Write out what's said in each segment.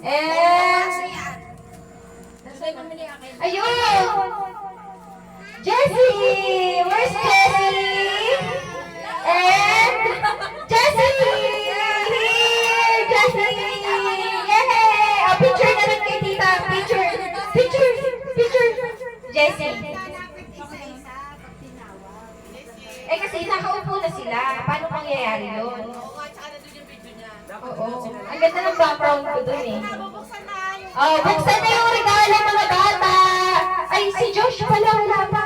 And, ayun! Jessie! Where's Jessie? And, Jessie! Here! Jessie! Yay! Oh, picture na rin kay tita. Picture! Picture! Picture! Jessie. Eh kasi nakaupo na sila. Paano mangyayari yun? Oo. Ang ganda ng background ko dun eh. Oh, buksan na yung regalo mga bata. Ay, si Josh pala, wala pa.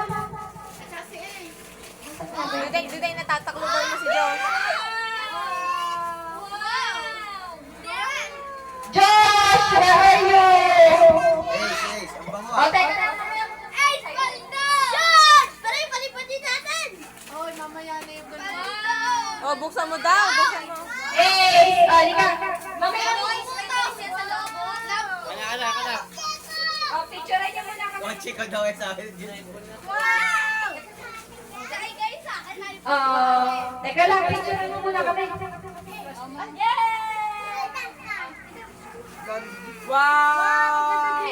Duday natataklo daw mo si Josh. Josh, where are you? Ang bango. Oh, teka na. Oh, buksan mo daw. Buksan mo. Eh, oh, lika. Mamaya mo. Anak. Oh, picture niyo muna kami. Kotse ko daw sa akin. Teka lang, picture mo muna kami. Wow!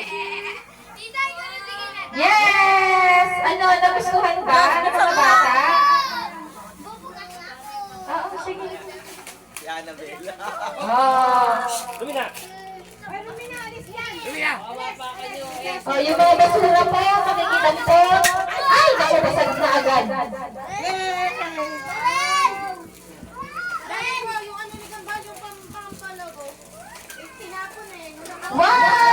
Yes! Ano, nagustuhan ba? Ano mga bata? Oo, sige. Si Annabelle. Oh. Oh, yung mga basura po, makikita po. Ay, nakabasag na agad. Wow!